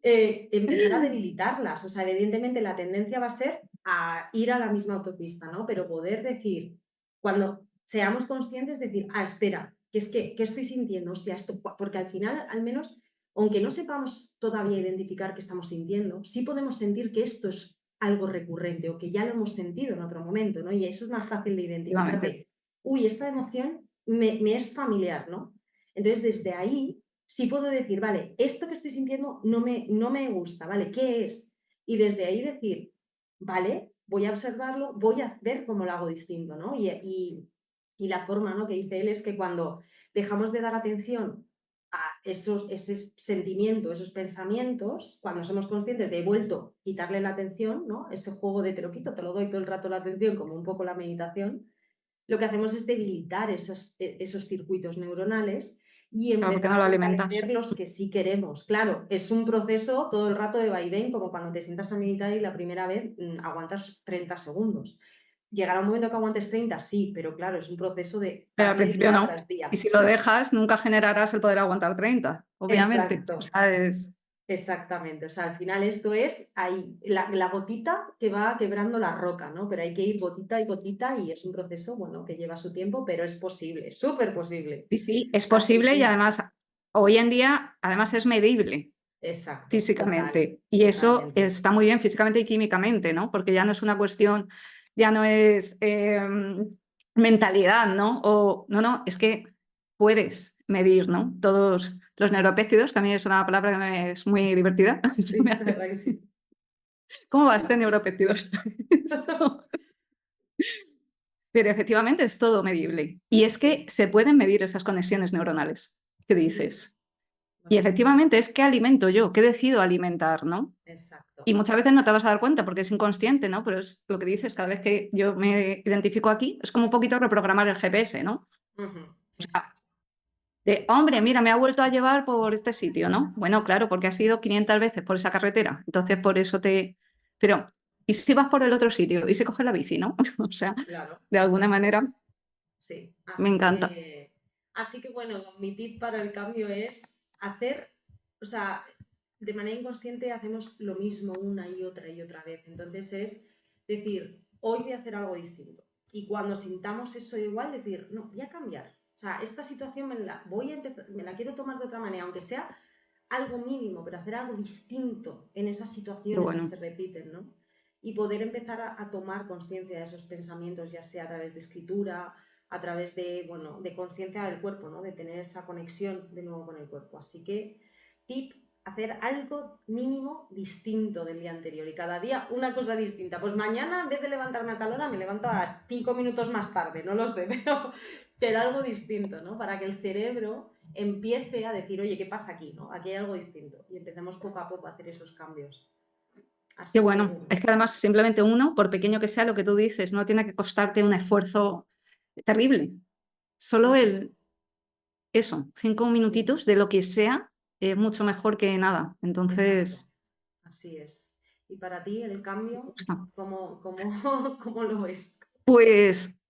Empezar a debilitarlas. O sea, evidentemente la tendencia va a ser a ir a la misma autopista, ¿no? Pero poder decir, cuando seamos conscientes, decir, ah, espera, ¿qué estoy sintiendo? Hostia, esto, porque al final, al menos, aunque no sepamos todavía identificar qué estamos sintiendo, sí podemos sentir que esto es algo recurrente o que ya lo hemos sentido en otro momento, ¿no? Y eso es más fácil de identificar Efectivamente. de, uy, esta emoción me es familiar, ¿no? Entonces, desde ahí sí puedo decir, vale, esto que estoy sintiendo no me gusta, ¿vale? ¿Qué es? Y desde ahí decir, vale, voy a observarlo, voy a ver cómo lo hago distinto, ¿no? Y la forma, ¿no? Que dice él es que cuando dejamos de dar atención a ese sentimiento, esos pensamientos, cuando somos conscientes de he vuelto a quitarle la atención, ¿no? Ese juego de te lo quito, te lo doy todo el rato la atención, como un poco la meditación, lo que hacemos es debilitar esos circuitos neuronales y Claro, porque empezar no a lo fortalecer alimentas. los que sí queremos. Claro, es un proceso todo el rato de vaivén, como cuando te sientas a meditar y la primera vez aguantas 30 segundos. ¿Llegará un momento que aguantes 30? Sí, pero claro, es un proceso de Pero al darle principio día no. tras Y día. si lo dejas, nunca generarás el poder aguantar 30, obviamente. O Exacto. sea, es. Exactamente, o sea, al final esto es ahí, la gotita que va quebrando la roca, ¿no? Pero hay que ir gotita y gotita y es un proceso, bueno, que lleva su tiempo, pero es posible, súper posible. Sí, sí, es Así posible y que, además, hoy en día, además es medible exacto, total, físicamente. Y eso totalmente. está muy bien físicamente y químicamente, ¿no? Porque ya no es una cuestión, ya no es mentalidad, ¿no? O no, no, es que puedes medir, ¿no? Todos los neuropéptidos, que a mí es una palabra que es muy divertida. Sí, la verdad que sí. ¿Cómo va este neuropéptidos? Esto. Pero efectivamente es todo medible. Y es que Sí, se pueden medir esas conexiones neuronales que dices. Y pues sí, efectivamente es qué alimento yo, qué decido alimentar, ¿no? exacto. Y muchas veces no te vas a dar cuenta porque es inconsciente, ¿no? Pero es lo que dices, cada vez que yo me identifico aquí, es como un poquito reprogramar el GPS, ¿no? Ujú, O sea, de, hombre, mira, me ha vuelto a llevar por este sitio, ¿no? Bueno, claro, porque has ido 500 veces por esa carretera. Entonces, por eso te. Pero, ¿y si vas por el otro sitio? ¿Y si coges la bici, no? O sea, claro, de alguna exacto. manera, Sí, me encanta. así que bueno, mi tip para el cambio es hacer, o sea, de manera inconsciente hacemos lo mismo una y otra vez. Entonces es decir, hoy voy a hacer algo distinto. Y cuando sintamos eso igual, decir, no, voy a cambiar. O sea, esta situación voy a empezar, me la quiero tomar de otra manera, aunque sea algo mínimo, pero hacer algo distinto en esas Qué situaciones que bueno. se repiten, ¿no? Y poder empezar a tomar conciencia de esos pensamientos, ya sea a través de escritura, a través de, bueno, de conciencia del cuerpo, ¿no? De tener esa conexión de nuevo con el cuerpo. Así que, tip hacer algo mínimo distinto del día anterior y cada día una cosa distinta. Pues mañana, en vez de levantarme a tal hora, me levanto a 5 minutos más tarde, no lo sé, pero algo distinto, ¿no? Para que el cerebro empiece a decir, oye, ¿qué pasa aquí? ¿No? Aquí hay algo distinto. Y empecemos poco a poco a hacer esos cambios. Qué Así bueno. que... Es que además simplemente uno, por pequeño que sea lo que tú dices, no tiene que costarte un esfuerzo terrible. Solo eso, 5 minutitos de lo que sea, mucho mejor que nada. Exacto. Entonces, Así es. ¿Y para ti el cambio, está. cómo lo ves? Pues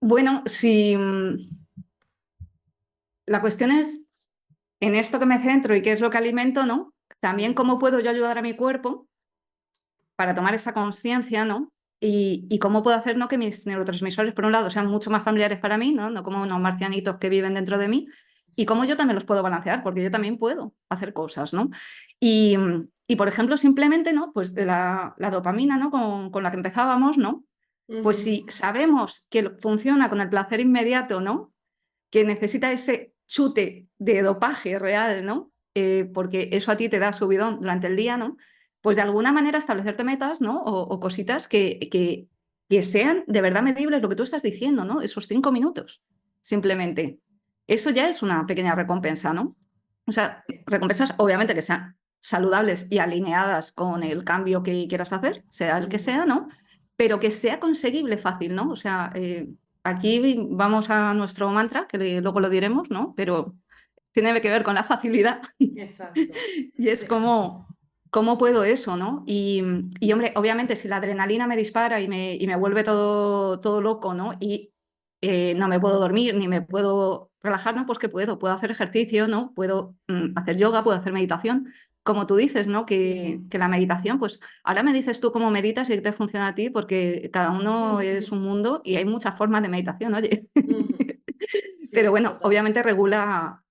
bueno, si la cuestión es en esto que me centro y qué es lo que alimento, ¿no? También cómo puedo yo ayudar a mi cuerpo para tomar esa conciencia, ¿no? Y cómo puedo hacer, ¿no? Que mis neurotransmisores, por un lado, sean mucho más familiares para mí, ¿no? No como unos marcianitos que viven dentro de mí, y cómo yo también los puedo balancear, porque yo también puedo hacer cosas, ¿no? Y por ejemplo, simplemente, ¿no? Pues de la dopamina, ¿no? Con la que empezábamos, ¿no? Pues si sabemos que funciona con el placer inmediato, ¿no? Que necesita ese chute de dopaje real, ¿no? Porque eso a ti te da subidón durante el día, ¿no? Pues de alguna manera establecerte metas, ¿no? O cositas que sean de verdad medibles lo que tú estás diciendo, ¿no? Esos 5 minutos, simplemente. Eso ya es una pequeña recompensa, ¿no? O sea, recompensas obviamente que sean saludables y alineadas con el cambio que quieras hacer, sea el que sea, ¿no? Pero que sea conseguible fácil, ¿no? O sea, aquí vamos a nuestro mantra, que luego lo diremos, ¿no? Pero tiene que ver con la facilidad. Exacto. Y es como, ¿cómo puedo eso, no? Y, hombre, obviamente, si la adrenalina me dispara y me vuelve todo loco, ¿no? Y no me puedo dormir ni me puedo relajar, ¿no? Pues que puedo. Puedo hacer ejercicio, ¿no? Puedo hacer yoga, puedo hacer meditación. Como tú dices, ¿no? Que la meditación, pues ahora me dices tú cómo meditas y qué te funciona a ti, porque cada uno es un mundo y hay muchas formas de meditación, oye. Pero Sí, bueno, total. obviamente regula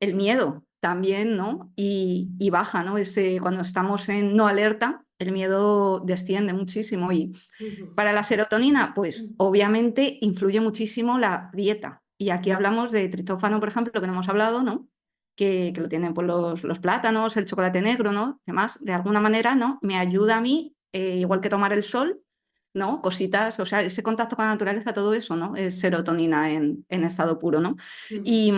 el miedo también, ¿no? Y baja, ¿no? Cuando estamos en no alerta, el miedo desciende muchísimo. Y para la serotonina, pues obviamente influye muchísimo la dieta. Y aquí hablamos de triptófano, por ejemplo, que no hemos hablado, ¿no? Que lo tienen pues, los plátanos, el chocolate negro, ¿no? Además, de alguna manera, ¿no? Me ayuda a mí, igual que tomar el sol, ¿no? Cositas, o sea, ese contacto con la naturaleza, todo eso, ¿no? Es serotonina en estado puro, ¿no? Y,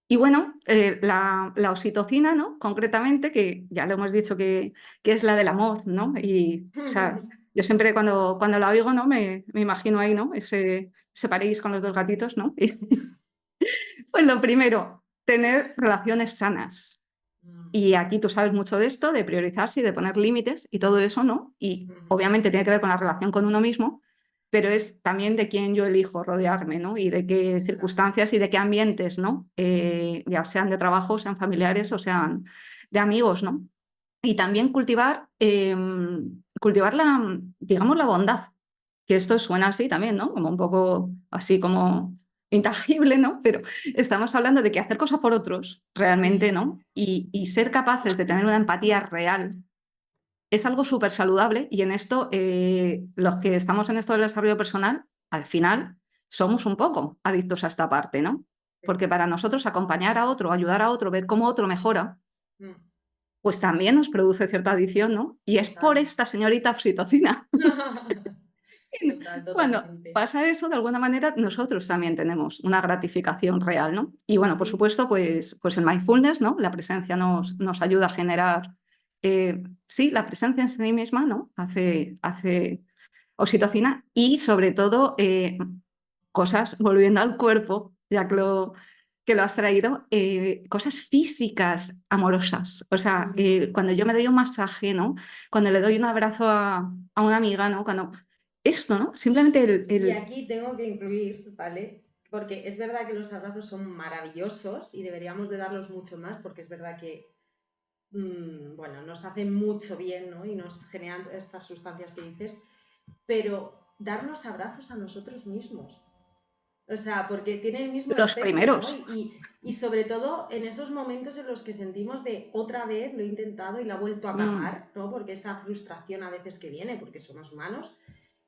y bueno, la oxitocina, ¿no? Concretamente, que ya lo hemos dicho que es la del amor, ¿no? Y, o sea, yo siempre cuando la oigo, ¿no? Me imagino ahí, ¿no? Ese París con los dos gatitos, ¿no? Pues lo primero, tener relaciones sanas. Y aquí tú sabes mucho de esto, de priorizarse y de poner límites y todo eso, ¿no? Y obviamente tiene que ver con la relación con uno mismo, pero es también de quién yo elijo rodearme, ¿no? Y de qué circunstancias y de qué ambientes, ¿no? Ya sean de trabajo, sean familiares o sean de amigos, ¿no? Y también cultivar digamos, la bondad, que esto suena así también, ¿no? Como un poco así como intangible, ¿no? Pero estamos hablando de que hacer cosas por otros realmente, ¿no? Y ser capaces de tener una empatía real es algo súper saludable y en esto, los que estamos en esto del desarrollo personal, al final somos un poco adictos a esta parte, ¿no? Porque para nosotros acompañar a otro, ayudar a otro, ver cómo otro mejora, pues también nos produce cierta adicción, ¿no? Y es por Total. esta señorita oxitocina. Total, Cuando totalmente. pasa eso, de alguna manera, nosotros también tenemos una gratificación real, ¿no? Y bueno, por supuesto, pues el mindfulness, ¿no? La presencia nos ayuda a generar, sí, la presencia en sí misma, ¿no? Hace oxitocina y sobre todo cosas, volviendo al cuerpo, ya que lo has traído, cosas físicas amorosas. O sea, cuando yo me doy un masaje, ¿no? Cuando le doy un abrazo a una amiga, ¿no? Cuando esto, ¿no? Simplemente Y aquí tengo que incluir, ¿vale? Porque es verdad que los abrazos son maravillosos y deberíamos de darlos mucho más, porque es verdad que, bueno, nos hacen mucho bien, ¿no? Y nos generan estas sustancias que dices, pero darnos abrazos a nosotros mismos. O sea, porque tiene el mismo los efecto, ¿no? primeros. Y sobre todo en esos momentos en los que sentimos de otra vez lo he intentado y la he vuelto a Mm, cagar, ¿no? Porque esa frustración a veces que viene, porque somos humanos,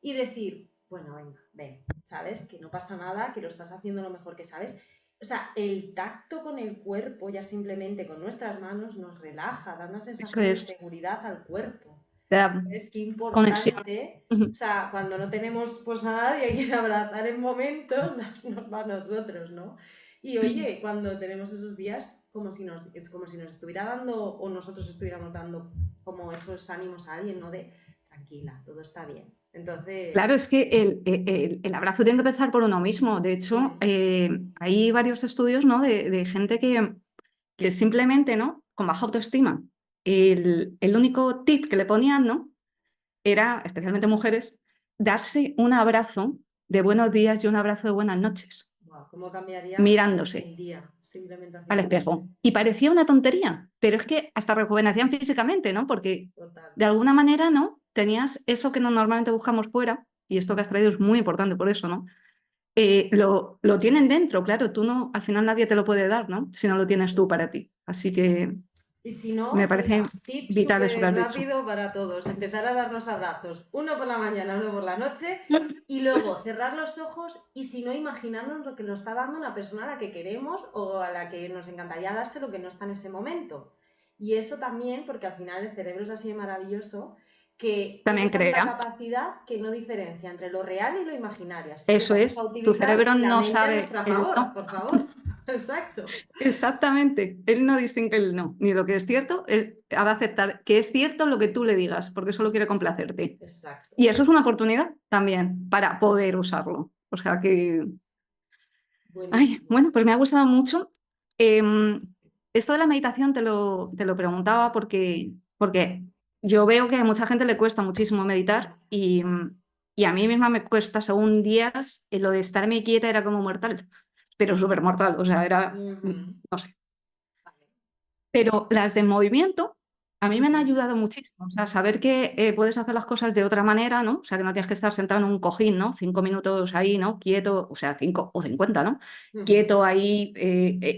y decir, bueno, venga, ven, ¿sabes? Que no pasa nada, que lo estás haciendo lo mejor que sabes. o sea, el tacto con el cuerpo, ya simplemente con nuestras manos, nos relaja, da una Eso sensación de es, seguridad al cuerpo. te da Es que conexión. importante, Ujú. o sea, cuando no tenemos pues a nadie a quien abrazar en momentos, nos va a nosotros, ¿no? Y oye, cuando tenemos esos días, es como si nos estuviera dando, o nosotros estuviéramos dando como esos ánimos a alguien, ¿no? De tranquila, todo está bien. Claro, Entonces, es que el abrazo tiene que empezar por uno mismo. De hecho, hombre, hay varios estudios, ¿no? de gente que simplemente, ¿no? Con baja autoestima, el único tip que le ponían, ¿no? Era, especialmente mujeres, darse un abrazo de buenos días y un abrazo de buenas noches, guau, ¿cómo cambiaría mirándose el día simplemente al haciendo eso? espejo. Y parecía una tontería, pero es que hasta rejuvenecían físicamente, ¿no? Porque Total. de alguna manera, ¿no? Tenías eso que normalmente buscamos fuera, y esto que has traído es muy importante por eso, ¿no? Lo tienen dentro, claro, tú no, al final nadie te lo puede dar, ¿no? Si no lo tienes Exacto. tú para ti. Así que Y si me no, parece mira, tip vital eso que súper has dicho. rápido para todos. Empezar a darnos abrazos, uno por la mañana, uno por la noche, y luego cerrar los ojos y si no, imaginarnos lo que nos está dando una persona a la que queremos o a la que nos encantaría darse lo que no está en ese momento. Y eso también, porque al final el cerebro es así de maravilloso, que tiene También tanta crea, capacidad que no diferencia entre lo real y lo imaginario. Así que eso vamos a es, tu utilizar cerebro la no mente a sabe nuestro el favor, no. por favor. Exacto. Exactamente, él no distingue el no, ni lo que es cierto, él va a aceptar que es cierto lo que tú le digas, porque solo quiere complacerte. Exacto. Y eso es una oportunidad también para poder usarlo. O sea que, ay, Buenísimo. bueno, pues me ha gustado mucho. Esto de la meditación te lo preguntaba porque yo veo que a mucha gente le cuesta muchísimo meditar y a mí misma me cuesta según días, lo de estarme quieta era como mortal, pero súper mortal, o sea, era, Ujú. no sé. Vale. Pero las de movimiento a mí me han Ujú. ayudado muchísimo. O sea, saber que puedes hacer las cosas de otra manera, ¿no? O sea, que no tienes que estar sentado en un cojín, ¿no? 5 minutos ahí, ¿no? Quieto, o sea, 5 o 50, ¿no? Ujú. Quieto ahí,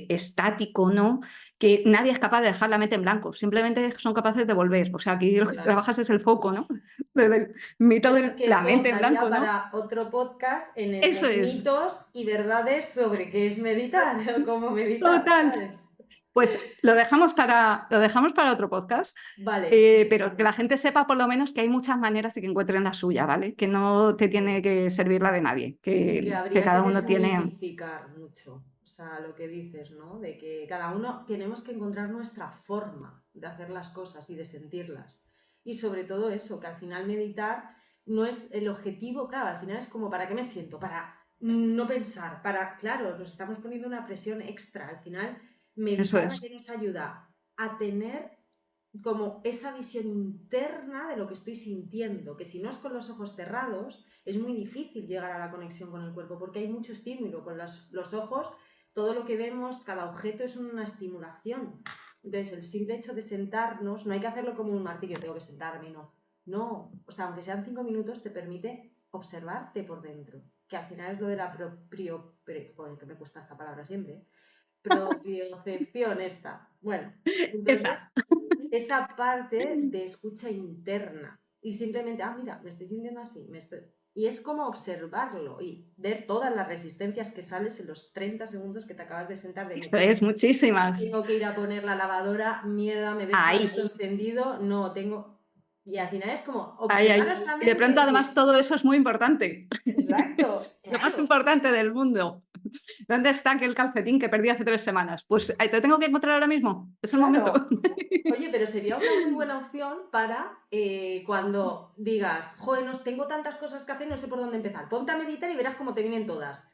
estático, ¿no? Que nadie es capaz de dejar la mente en blanco, simplemente son capaces de volver. O sea, aquí lo que Claro. trabajas es el foco, ¿no? El mito Bueno, es de que la esto mente en daría blanco, ¿no? para otro podcast en el Eso de es, mitos y verdades sobre qué es meditar o cómo meditar, total. ¿sabes? Pues lo dejamos para otro podcast. Vale, Pero que la gente sepa por lo menos que hay muchas maneras y que encuentren la suya, ¿vale? Que no te tiene sí. que servir la de nadie, Y que que habría que cada uno tiene... desmitificar mucho, o sea, lo que dices, ¿no? De que cada uno tenemos que encontrar nuestra forma de hacer las cosas y de sentirlas. Y sobre todo eso, que al final meditar no es el objetivo, claro, al final es como, ¿para qué me siento? Para no pensar, para, claro, nos estamos poniendo una presión extra. Al final, Eso meditar a es. qué nos ayuda a tener como esa visión interna de lo que estoy sintiendo, que si no es con los ojos cerrados, es muy difícil llegar a la conexión con el cuerpo porque hay mucho estímulo. Con los ojos, todo lo que vemos, cada objeto es una estimulación. Entonces, el simple hecho de sentarnos, no hay que hacerlo como un martirio, tengo que sentarme, no. No, o sea, aunque sean 5 minutos, te permite observarte por dentro, que al final es lo de la joder, que me cuesta esta palabra siempre, propiocepción esta. Bueno, Esa. entonces esa parte de escucha interna y simplemente, mira, me estoy sintiendo así, y es como observarlo y ver todas las resistencias que sales en los 30 segundos que te acabas de sentar de Esto es muchísimas. tengo que ir a poner la lavadora, mierda, me deja Ahí, esto encendido, no, tengo... Y al final es como ahí, observar ahí. esa Y de mente pronto y además decir, todo eso es muy importante. exacto, Es lo más claro, importante del mundo. ¿Dónde está aquel calcetín que perdí hace 3 semanas? Pues ahí te tengo que encontrar ahora mismo. Es el momento. claro. Oye, pero sería una muy buena opción para cuando digas, joder, no, tengo tantas cosas que hacer, no sé por dónde empezar. Ponte a meditar y verás cómo te vienen todas. Se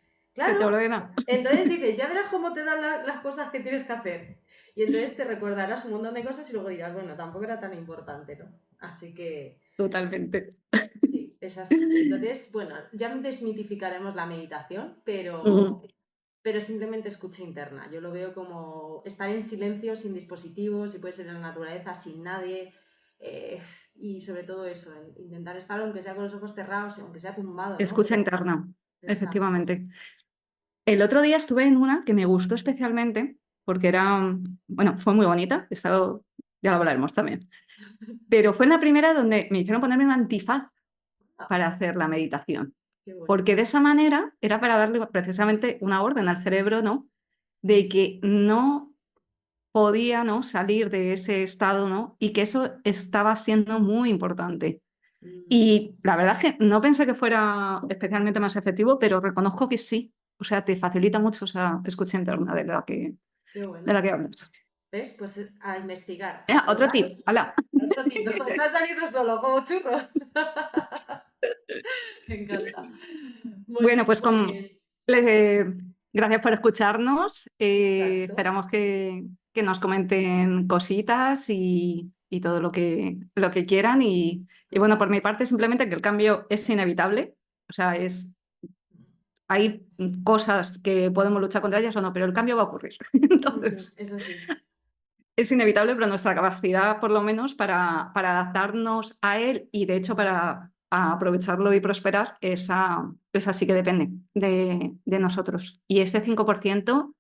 te Claro, ordena. entonces dices, ya verás cómo te dan las cosas que tienes que hacer. Y entonces te recordarás un montón de cosas y luego dirás, bueno, tampoco era tan importante, ¿no? Así que Totalmente. sí, es así. Entonces, bueno, ya desmitificaremos la meditación, Ujú. pero simplemente escucha interna. Yo lo veo como estar en silencio, sin dispositivos, si puede ser en la naturaleza, sin nadie, y sobre todo eso, intentar estar aunque sea con los ojos cerrados, aunque sea tumbado, ¿no? Escucha Pero interna, exacto. efectivamente. El otro día estuve en una que me gustó especialmente porque era, bueno, fue muy bonita, esto ya lo hablaremos también, pero fue en la primera donde me hicieron ponerme un antifaz Ah, para hacer la meditación, qué bueno. porque de esa manera era para darle precisamente una orden al cerebro, ¿no? de que no podía, ¿no?, salir de ese estado, ¿no? Y que eso estaba siendo muy importante. Y la verdad es que no pensé que fuera especialmente más efectivo, pero reconozco que sí. O sea, te facilita mucho esa escucha interna de la Qué que bueno. hablas. ¿Ves? Pues a investigar. Otro ¿verdad? tip, hala. Otro tipo. Está saliendo solo, como churro. Me encanta. Bueno, pues pues gracias por escucharnos. exacto. Esperamos que nos comenten cositas y todo lo que quieran. Y bueno, por mi parte, simplemente que el cambio es inevitable. O sea, hay Sí. cosas que podemos luchar contra ellas o no, pero el cambio va a ocurrir. Entonces, Eso sí. es inevitable, pero nuestra capacidad, por lo menos, para adaptarnos a él y, de hecho, para aprovecharlo y prosperar, esa sí que depende de nosotros. Y ese 5%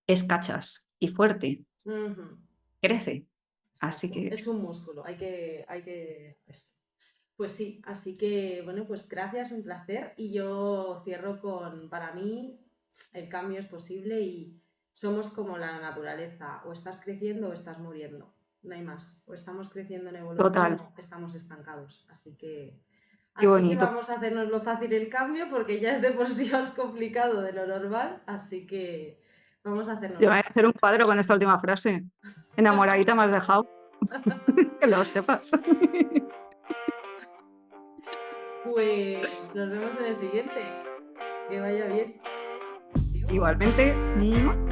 es cachas y fuerte, Ujú. crece. Así Exacto. que Es un músculo. Esto. Pues sí, así que bueno, pues gracias, un placer. Y yo cierro con, para mí, el cambio es posible y somos como la naturaleza, o estás creciendo o estás muriendo, no hay más. O estamos creciendo en evolución total, o estamos estancados. qué Así que bonito. vamos a hacernos fácil el cambio porque ya es de por sí más complicado de lo normal, así que vamos a Yo hacernos voy a hacer un fácil. cuadro con esta última frase. Enamoradita me has dejado, que lo sepas. Pues nos vemos en el siguiente. Que vaya bien. Adiós. Igualmente. ¡Mua!